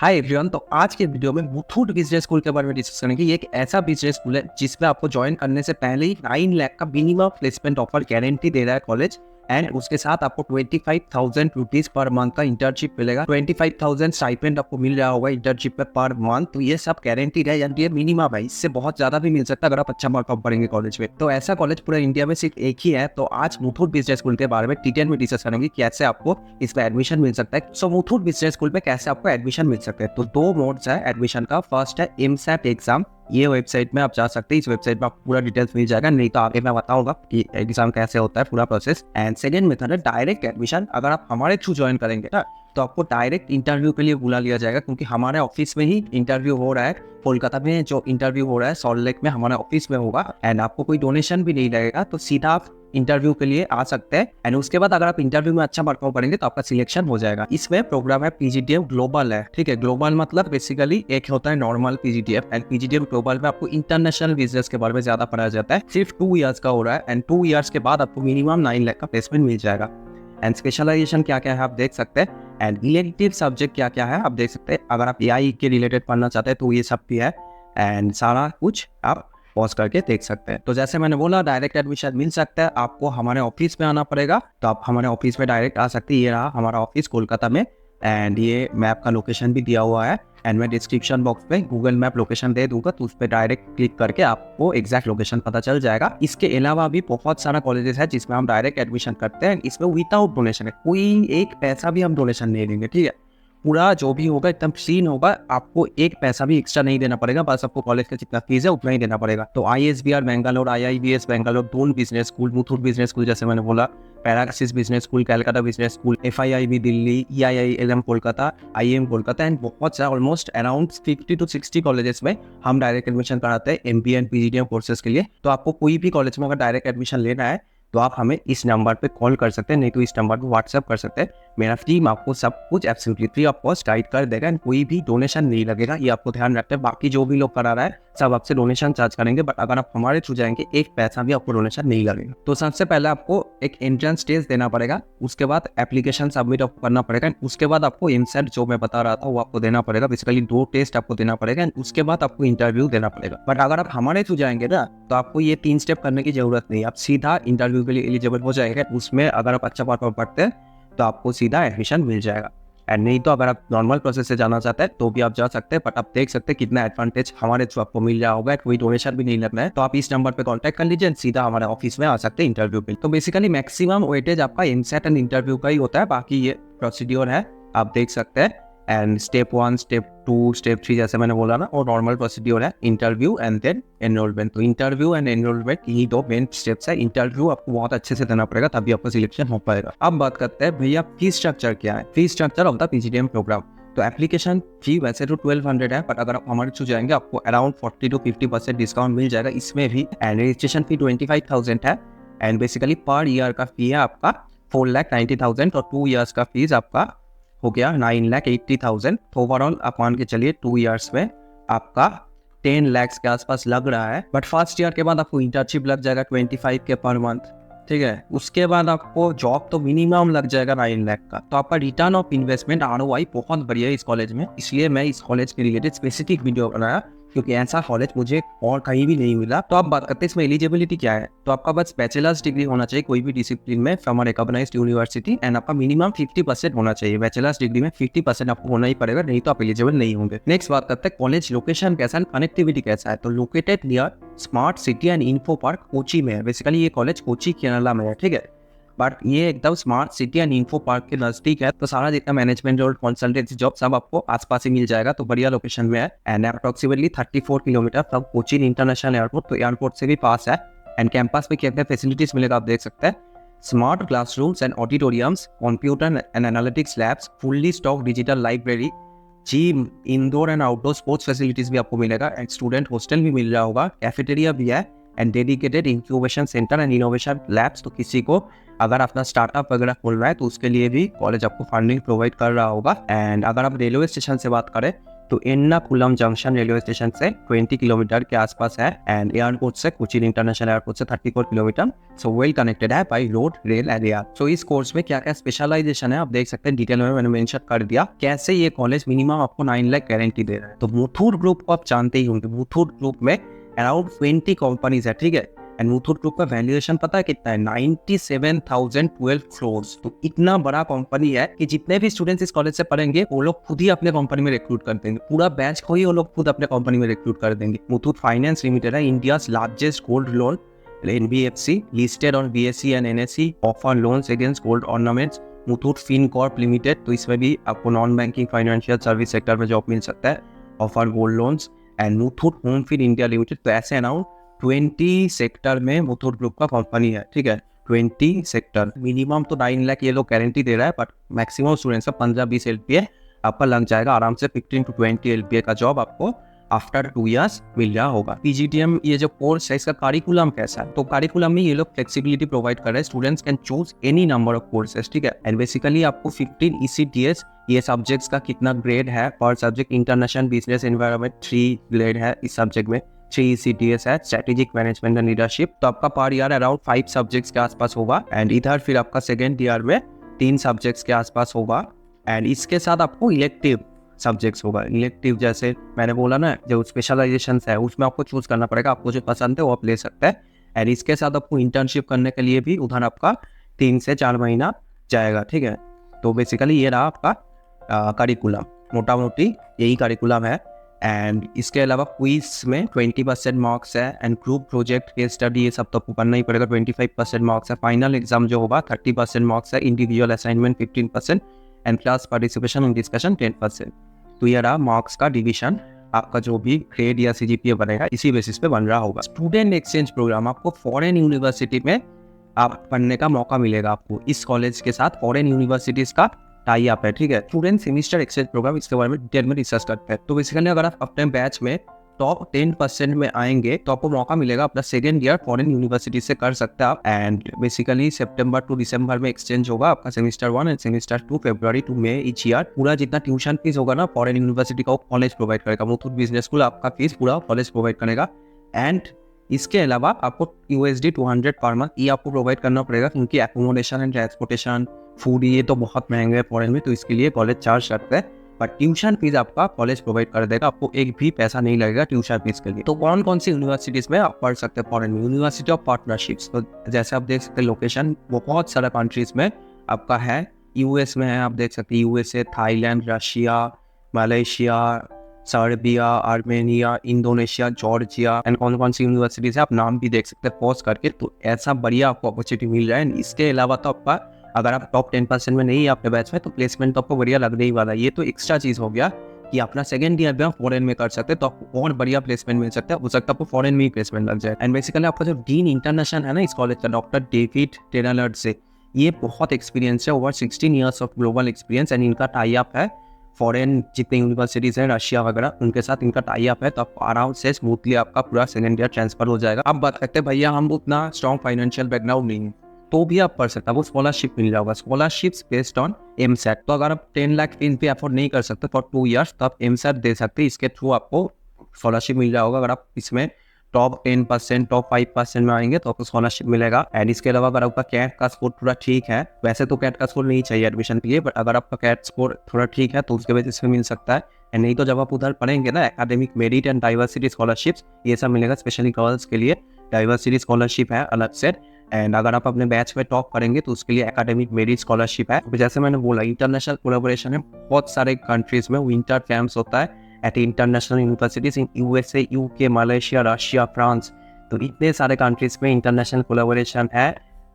Hi everyone. तो आज के वीडियो में मुथूट बिजनेस स्कूल के बारे में डिस्कस करेंगे। ये एक ऐसा बिजनेस स्कूल है जिसमें आपको ज्वाइन करने से पहले ही 9 लाख का मिनिमम प्लेसमेंट ऑफर गारंटी दे रहा है कॉलेज। एंड उसके साथ आपको 25,000 रुपीज पर मंथ का इंटर्नशिप मिलेगा। 25,000 स्टाइपेंड आपको मिल रहा होगा इंटर्नशिप में पर मंथ। तो ये सब गारंटीड है, यानी ये मिनिमम है। इससे बहुत ज्यादा भी मिल सकता है अगर आप अच्छा परफॉर्म करेंगे कॉलेज में। तो ऐसा कॉलेज पूरा इंडिया में सिर्फ एक ही है। तो आज मुथूट बिजनेस स्कूल के बारे में डिटेल में डिस्कस करेंगे कैसे आपको इसमें एडमिशन मिल सकता है। सो मुथूट बिजनेस स्कूल में कैसे आपको एडमिशन मिल सकता है, तो दो मोड्स है एडमिशन का। फर्स्ट है एमसेट एग्जाम। ये वेबसाइट में आप जा सकते हैं, इस वेबसाइट में आपको पूरा डिटेल्स मिल जाएगा, नहीं तो आगे मैं बताऊंगा कि एग्जाम कैसे होता है पूरा प्रोसेस। एंड सेकंड मेथड है डायरेक्ट एडमिशन। अगर आप हमारे थ्रू ज्वाइन करेंगे ना तो आपको डायरेक्ट इंटरव्यू के लिए बुला लिया जाएगा, क्योंकि हमारे ऑफिस में ही इंटरव्यू हो रहा है। कोलकाता में जो इंटरव्यू हो रहा है सॉल्ट लेक में हमारे ऑफिस में होगा। एंड आपको कोई डोनेशन भी नहीं लगेगा, तो सीधा आप इंटरव्यू के लिए आ सकते हैं। एंड उसके बाद अगर आप इंटरव्यू में अच्छा परफॉर्म करेंगे तो आपका सिलेक्शन हो जाएगा। इसमें प्रोग्राम है पीजीडीएम ग्लोबल है, ठीक है। ग्लोबल मतलब बेसिकली एक होता है normal PGDM, and PGDM global में आपको इंटरनेशनल बिजनेस के बारे में ज्यादा पढ़ाया जाता है। सिर्फ 2 इयर्स का हो रहा है, एंड 2 इयर्स के बाद आपको मिनिमम 9 लाख का प्लेसमेंट मिल जाएगा। एंड स्पेशलाइजेशन क्या क्या है आप देख सकते हैं, एंड इलेक्टिव सब्जेक्ट क्या क्या है आप देख सकते हैं। अगर आप एआई के रिलेटेड पढ़ना चाहते हैं तो ये सब भी है, एंड सारा कुछ आप पॉज करके देख सकते हैं। तो जैसे मैंने बोला डायरेक्ट एडमिशन मिल सकता है, आपको हमारे ऑफिस में आना पड़ेगा। तो आप हमारे ऑफिस में डायरेक्ट आ सकते हैं। ये रहा हमारा ऑफिस कोलकाता में, एंड ये मैप का लोकेशन भी दिया हुआ है। एंड मैं डिस्क्रिप्शन बॉक्स में गूगल मैप लोकेशन दे दूंगा, तो उस पर डायरेक्ट क्लिक करके आपको एग्जैक्ट लोकेशन पता चल जाएगा। इसके अलावा भी बहुत सारा कॉलेजेस है जिसमें हम डायरेक्ट एडमिशन करते हैं। इसमें विदाउट डोनेशन है, कोई एक पैसा भी हम डोनेशन नहीं देंगे, ठीक है। पूरा जो भी होगा एकदम क्लीन होगा, आपको एक पैसा भी एक्स्ट्रा नहीं देना पड़ेगा। बस आपको कॉलेज का जितना फीस है उतना ही देना पड़ेगा। तो आईएसबीआर बेंगलोर, आईआईबीएस बेंगलोर, दोनों business school, Muthoot business school जैसे मैंने बोला, Praxis business school, Calcutta business school, FIIB Delhi, EIILM Kolkata, IM Kolkata, and बहुत सारे ऑलमोस्ट अराउंड 50 to 60 कॉलेजेस में हम डायरेक्ट एडमिशन कराते हैं एमबीए एंड पीजीडीएम कोर्सेज के लिए। तो आपको कोई भी कॉलेज में अगर डायरेक्ट एडमिशन लेना है तो आप हमें इस नंबर पे कॉल कर सकते हैं, नहीं तो इस नंबर पे व्हाट्सएप कर सकते हैं। मेरा टीम आपको सब कुछ absolutely free of cost guide कर देगा, एंड कोई भी डोनेशन नहीं लगेगा, ये आपको ध्यान रखते हैं। बाकी जो भी लोग करा रहा है सब आपसे डोनेशन चार्ज करेंगे, बट अगर आप हमारे थ्रू जाएंगे एक पैसा भी आपको डोनेशन नहीं लगेगा। तो सबसे पहले आपको एक एंट्रेंस टेस्ट देना पड़ेगा, उसके बाद एप्लीकेशन सबमिट आपको करना पड़ेगा, उसके बाद आपको एमसेट जो मैं बता रहा था वो आपको देना पड़ेगा। बेसिकली 2 टेस्ट आपको देना पड़ेगा, एंड उसके बाद आपको इंटरव्यू देना पड़ेगा। बट अगर आप हमारे थ्रू जाएंगे ना तो आपको ये 3 स्टेप करने की जरूरत नहीं, आप सीधा इंटरव्यू के लिए एलिजिबल हो जाएंगे। उसमें अगर आप अच्छा परफॉर्म करते हैं तो आपको सीधा एडमिशन मिल जाएगा। एंड नहीं तो अगर आप नॉर्मल प्रोसेस से जाना चाहते हैं तो भी आप जा सकते हैं, बट आप देख सकते हैं कितना एडवांटेज हमारे थ्रू आपको मिल रहा होगा। कोई डोनेशन भी नहीं लगना है। तो आप इस नंबर पे कांटेक्ट कर लीजिए, सीधा हमारे ऑफिस में आ सकते हैं इंटरव्यू पे। तो बेसिकली मैक्सिमम वेटेज आपका एमसेट एंड इंटरव्यू का ही होता है, बाकी ये प्रोसीड्योर है आप देख सकते हैं। एंड स्टेप 1, स्टेप 2, स्टेप 3 जैसे मैंने बोला ना, और नॉर्मल प्रोसीड्योर है इंटरव्यू एंड देन एनरोलमेंट। तो इंटरव्यू एंड एनरोलमेंट ये 2 मेन स्टेप्स है। इंटरव्यू आपको बहुत अच्छे से देना पड़ेगा तभी आपको सिलेक्शन हो पाएगा। अब बात करते हैं भैया फीस स्ट्रक्चर क्या है। Fees structure of the PGDM programme. तो एप्लीकेशन फी वैसे तो 1200 है, बट अगर आप हमारे थ्रू जाएंगे आपको अराउंड 40 to 50% डिस्काउंट मिल जाएगा इसमें भी। एंड रजिस्ट्रेशन फी 25,000 है, एंड बेसिकली पर ईयर का फी है आपका 4,90,000, और 2 इयर्स का फीस आपका हो गया 9,80,000। ओवरऑल आप मान के चलिए 2 इयर्स में आपका 10 लाख के आसपास लग रहा है। बट फर्स्ट ईयर के बाद आपको इंटर्नशिप लग जाएगा 25 के पर मंथ, ठीक है। उसके बाद आपको जॉब तो मिनिमम लग जाएगा 9 लाख का। तो आपका रिटर्न ऑफ इन्वेस्टमेंट ROI बहुत बढ़िया है इस कॉलेज में, इसलिए मैं इस कॉलेज के रिलेटेड स्पेसिफिक वीडियो बनाया, क्योंकि ऐसा कॉलेज मुझे और कहीं भी नहीं मिला। तो आप बात करते हैं इसमें एलिजिबिलिटी क्या है। तो आपका बस बैचलर्स डिग्री होना चाहिए कोई भी डिसिप्लिन में from a recognised university, and आपका मिनिमम 50% होना चाहिए। बैचलर्स डिग्री में 50% आपको होना ही पड़ेगा, नहीं तो आप एलिजिबल नहीं होंगे। नेक्स्ट बात करते हैं कॉलेज लोकेशन कैसा है, कनेक्टिविटी कैसा है। तो located near smart city and info park Kochi में है। बेसिकली ये कॉलेज कोची केरला में है, ठीक है। बट ये एकदम smart city and info park के नजदीक है, तो सारा जितना मैनेजमेंट और कंसल्टेंसी जॉब सब आपको आसपास ही मिल जाएगा। तो बढ़िया लोकेशन में है, and approximately 34 kilometre from Cochin international airport, तो एयरपोर्ट से भी पास है। एंड कैंपस में कितने फैसिलिटीज मिलेगा आप देख सकते हैं। Smart classrooms and auditoriums, computer and analytics labs, fully stock digital library, gym, indoor and outdoor sports facilities भी आपको मिलेगा, एंड स्टूडेंट हॉस्टल भी मिल रहा होगा, कैफेटेरिया भी है, and dedicated incubation centre and innovation labs. तो किसी को अगर अपना स्टार्टअप वगैरह खोल रहा है तो उसके लिए भी कॉलेज आपको फंडिंग प्रोवाइड कर रहा होगा। एंड अगर आप रेलवे स्टेशन से बात करें तो एर्नाकुलम जंक्शन रेलवे स्टेशन से 20 किलोमीटर के आसपास है एंड एयरपोर्ट से कोचीन इंटरनेशनल एयरपोर्ट से 34 किलोमीटर। सो वेल कनेक्टेड है by road, rail and air. So इस कोर्स में क्या क्या स्पेशलाइजेशन है आप देख सकते हैं, डिटेल में मैंने मेंशन कर दिया कैसे ये कॉलेज मिनिमम आपको 9 लाख गारंटी दे रहा है। तो मुथूट ग्रुप को आप जानते ही होंगे, मुथूट ग्रुप में अराउंड 20 कंपनीज है, ठीक है। एंड मुथूट ग्रुप का वैल्यूएशन पता है कितना है, 97,012 करोड़। तो इतना बड़ा कंपनी है कि जितने भी स्टूडेंट्स इस कॉलेज से पढ़ेंगे वो लोग खुद ही अपने कंपनी में रिक्रूट कर देंगे, पूरा बैच को ही वो लोग खुद अपने कंपनी में रिक्रूट कर देंगे। मुथूट फाइनेंस लिमिटेड है India largest gold loan NBFC listed on BSE and NSE, offer loans against gold ornaments। Muthoot Fincorp limited, तो इसमें भी आपको non banking financial service sector में जॉब मिल सकता है, offer gold loans. And Muthoot home fin India limited, तो ऐसे अराउंड 20 सेक्टर में मुथूट ग्रुप का कंपनी है, ठीक है। 20 सेक्टर, मिनिमम तो 9 लाख ये लोग गारंटी दे रहा है, बट मैक्सिमम स्टूडेंट्स का 15-20 LPA आपका लग जाएगा आराम से। 15 to 20 LPA का जॉब आपको आफ्टर 2 इयर्स मिल रहा होगा। PGDM ये जो कोर्स है इसका करिकुलम कैसा है, तो करिकुलम में ये लोग फ्लेक्सिबिलिटी प्रोवाइड कर रहे हैं, students can choose any number of courses, ठीक है। एंड बेसिकली आपको 15 ECTS ये सब्जेक्ट्स का कितना ग्रेड है पर subject, international business environment 3 grade है इस सब्जेक्ट में, 3 ECTS है, स्ट्रेटेजिक मैनेजमेंट एंड लीडरशिप। तो आपका पर ईयर अराउंड 5 सब्जेक्ट्स के आसपास होगा। एंड इधर फिर आपका सेकेंड ईयर में 3 सब्जेक्ट्स के आसपास होगा। एंड इसके साथ आपको इलेक्टिव सब्जेक्ट्स होगा, इलेक्टिव जैसे मैंने बोला ना जो स्पेशलाइजेशन है उसमें आपको चूज करना पड़ेगा, आपको जो पसंद है वो आप ले सकते हैं। एंड इसके साथ आपको इंटर्नशिप करने के लिए भी उधर आपका 3 से 4 महीना जाएगा, ठीक है। तो बेसिकली ये रहा आपका करिकुलम, मोटा मोटी यही करिकुलम है। एंड इसके अलावा क्विज में 20% मार्क्स है, एंड ग्रुप प्रोजेक्ट के स्टडी ये सब तो आपको करना ही पड़ेगा, 25% मार्क्स है। फाइनल एग्जाम जो होगा 30% मार्क्स है, individual assignment 15% and class participation and discussion 10%। तो ये रहा मार्क्स का डिवीजन, आपका जो भी ग्रेड या CGPA बनेगा इसी बेसिस पे बन रहा होगा। स्टूडेंट एक्सचेंज प्रोग्राम, आपको फॉरेन यूनिवर्सिटी में आप पढ़ने का मौका मिलेगा आपको इस कॉलेज के साथ, फॉरेन यूनिवर्सिटीज का टाई अप है, ठीक है। स्टूडेंट सेमेस्टर एक्सचेंज प्रोग्राम, इसके बारे में डिटेल में रिसर्च करते हैं। तो बेसिकली अगर आप अपने बैच में टॉप 10% में आएंगे तो आपको मौका मिलेगा अपना सेकेंड ईयर फॉरेन यूनिवर्सिटी से कर सकते हैं आप। एंड बेसिकली सितंबर टू दिसंबर में एक्सचेंज होगा आपका सेमेस्टर 1 एंड सेमेस्टर 2, फरवरी टू मई ईच ईयर। पूरा जितना ट्यूशन फीस होगा ना फॉरेन यूनिवर्सिटी का वो कॉलेज प्रोवाइड करेगा, मुथूट बिजनेस स्कूल आपका फीस पूरा कॉलेज प्रोवाइड करेगा। एंड इसके अलावा आपको USD 200 पर मंथ ये आपको प्रोवाइड करना पड़ेगा, क्योंकि एकोमोडेशन एंड ट्रांसपोर्टेशन फूड ये तो बहुत महंगे है फॉरेन में, तो इसके लिए कॉलेज चार्ज करते हैं। पर ट्यूशन फीस आपका कॉलेज प्रोवाइड कर देगा, आपको एक भी पैसा नहीं लगेगा ट्यूशन फीस के लिए। तो कौन कौन सी यूनिवर्सिटीज में आप पढ़ सकते हैं फॉरेन में, यूनिवर्सिटी ऑफ पार्टनरशिप्स। तो जैसे आप देख सकते हैं लोकेशन बहुत सारा कंट्रीज में आपका है, US में है, आप देख सकते हैं USA, Thailand, Russia, Malaysia, Serbia, Armenia, Indonesia, Georgia. And कौन कौन सी यूनिवर्सिटीज है आप नाम भी देख सकते हैं पॉज करके। तो ऐसा बढ़िया आपको अपॉर्चुनिटी मिल रहा है। इसके अलावा तो आपका अगर आप टॉप 10% में नहीं है आपके बैच में तो प्लेसमेंट तो आपको बढ़िया लगने ही वाला है। ये तो एक्स्ट्रा चीज हो गया कि अपना सेकंड ईयर में आप फॉरेन में कर सकते हैं, तो आपको और बढ़िया प्लेसमेंट मिल सकता है, हो सकता है आपको फॉरेन में ही प्लेसमेंट लग जाए। एंड बेसिकली आपका जो डीन इंटरनेशनल है ना इस कॉलेज का, डॉक्टर डेविड टेनलर्ड से, ये बहुत एक्सपीरियंस है, over 16 years of global experience. And इनका टाई अप है फॉरेन जितने यूनिवर्सिटीज हैं रशिया वगैरह उनके साथ इनका टाई अप है, तो आपको आराम से स्मूथली आपका पूरा सेकंड ईयर ट्रांसफर हो जाएगा। अब बात करते हैं भैया हम उतना स्ट्रॉन्ग फाइनेंशियल बैकग्राउंड नहीं है तो भी आप पढ़ सकते हैं, वो स्कॉलरशिप मिल जाएगा, स्कॉलरशिप्स बेस्ड ऑन MSAT। तो अगर आप 10 लाख फीस भी अफोर्ड नहीं कर सकते फॉर 2 इयर्स तो आप MSAT दे सकते हैं, इसके थ्रू आपको स्कॉलरशिप मिल जाएगा। अगर आप इसमें टॉप 10%, टॉप 5% में आएंगे तो आपको स्कॉलरशिप मिलेगा। एंड इसके अलावा अगर आपका कैट का स्कोर थोड़ा ठीक है, वैसे तो कैट का स्कोर नहीं चाहिए एडमिशन के लिए, बट अगर आपका कैट स्कोर थोड़ा ठीक है तो उसके वजह से मिल सकता है। एंड नहीं तो जब आप उधर पढ़ेंगे ना academic merit and diversity scholarships ये सब मिलेगा, स्पेशली गर्ल्स के लिए डाइवर्सिटी स्कॉलरशिप है अलग से। एंड अगर आप अपने बैच में टॉप करेंगे तो उसके लिए एकेडमिक मेरिट स्कॉलरशिप है। जैसे मैंने बोला इंटरनेशनल कोलैबोरेशन है, बहुत सारे कंट्रीज में विंटर कैंप्स होता है at international universities in USA, UK, Malaysia, Russia, France. तो इतने सारे कंट्रीज में इंटरनेशनल कोलैबोरेशन है।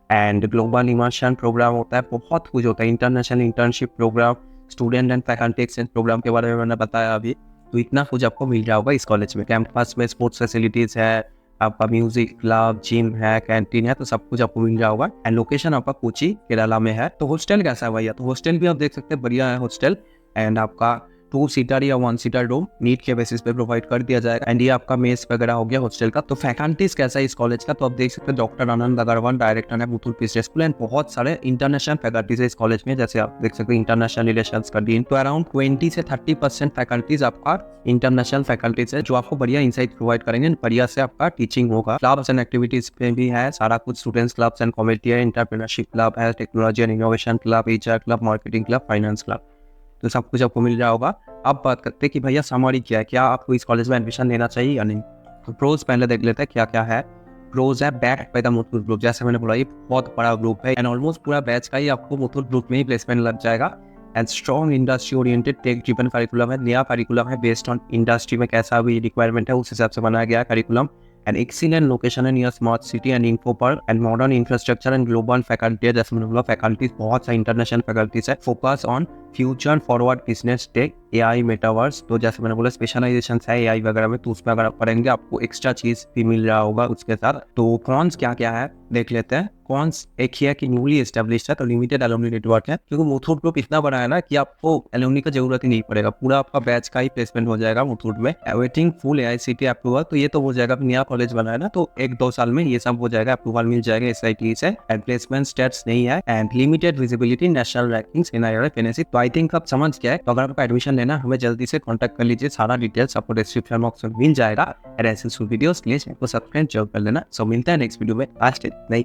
एंड ग्लोबल इमर्शन प्रोग्राम होता है, बहुत कुछ होता है, international internship programme, student and faculty exchange programme के बारे में मैंने बताया अभी। तो इतना कुछ आपको मिल जाएगा इस कॉलेज में। कैंपस में स्पोर्ट्स फैसिलिटीज है, आपका म्यूजिक क्लब, जिम है, कैंटीन है, तो सब कुछ आपको मिल जाएगा। एंड लोकेशन आपका कोची केरला में है। तो हॉस्टल कैसा है भैया, तो हॉस्टल भी आप देख सकते हैं बढ़िया है हॉस्टल। एंड आपका 2 सीटर या 1 सीटर रूम नीट के बेसिस पे प्रोवाइड कर दिया जाएगा। एंड ये आपका मेस वगैरह हो गया हॉस्टल का। तो फैकल्टीज कैसा है इस कॉलेज का, तो आप देख सकते हैं डॉक्टर आनंद अग्रवाल डायरेक्टर है मुथूट बिजनेस स्कूल, एंड बहुत सारे इंटरनेशनल फैकल्टीज है इस कॉलेज में, जैसे आप देख सकते हैं इंटरनेशनल रिलेशंस का डीन। तो अराउंड 20 से 30% फैकल्टीज आपका इंटरनेशनल फैकल्टीज है, जो आपको बढ़िया इंसाइट प्रोवाइड करेंगे, बढ़िया से आपका टीचिंग होगा। क्लब्स एंड एक्टिविटीज पे भी है सारा कुछ, स्टूडेंट्स क्लब्स एंड कमेटी है, एंटरप्रेन्योरशिप क्लब है, technology and innovation club, HR club, marketing club, finance club, तो सब कुछ आपको मिल रहा होगा। अब बात करते हैं कि भैया समरी क्या है, क्या आपको इस कॉलेज में एडमिशन लेना चाहिए या नहीं। तो प्रोज पहले देख लेते हैं क्या क्या है। प्रोज है backed by the Muthoot group, जैसे मैंने बोला ये बहुत बड़ा ग्रुप है, एंड ऑलमोस्ट पूरा बैच का ही आपको मुथूट ग्रुप में ही प्लेसमेंट लग जाएगा। And strong industry oriented tech driven curriculum है, नया करिकुलम है बेस्ड ऑन इंडस्ट्री में कैसा भी रिक्वायरमेंट है उस हिसाब से बनाया गया करिकुलम। एंड एक्सीलेंट लोकेशन है near smart city and info park, and modern infrastructure and global faculty है, जैसे मैंने बोला फैकल्टीज बहुत सा इंटरनेशनल फैकल्टीज है। Focus on future forward business tech, AI, metaverse, तो जैसे मैंने बोला स्पेशलाइजेशन है एआई वगैरह में, तो उसमें अगर आप पढ़ेंगे आपको एक्स्ट्रा चीज भी मिल रहा होगा उसके साथ। तो कॉन्स क्या क्या है देख लेते हैं। कॉन्स एक ही है कि न्यूली एस्टेब्लिश्ड है, तो लिमिटेड एलुमनी नेटवर्क है, क्योंकि मुथूट ग्रुप इतना बड़ा है ना कि आपको एलुमनी का जरूरत ही नहीं पड़ेगा, पूरा आपका बैच का ही प्लेसमेंट हो जाएगा मुथूट में। अवेटिंग फुल एआईसीटी अप्रूवल, तो ये तो हो जाएगा, नया कॉलेज बना है ना, तो 1-2 साल में ये सब हो जाएगा, अप्रूवल मिल जाएगा एसआईटी से। एंड प्लेसमेंट स्टेट्स नहीं है, and limited visibility, national rankings, NIRF, NSC. तो आई थिंक आप समझ गए। तो अगर आपको एडमिशन लेना हमें जल्दी से कॉन्टैक्ट कर लीजिए, सारा डिटेल्स आपको डिस्क्रिप्शन बॉक्स में मिल जाएगा। और ऐसे वीडियोस के लिए चैनल को सब्सक्राइब जरूर कर लेना। सो मिलता है नेक्स्ट वीडियो में, आज नहीं।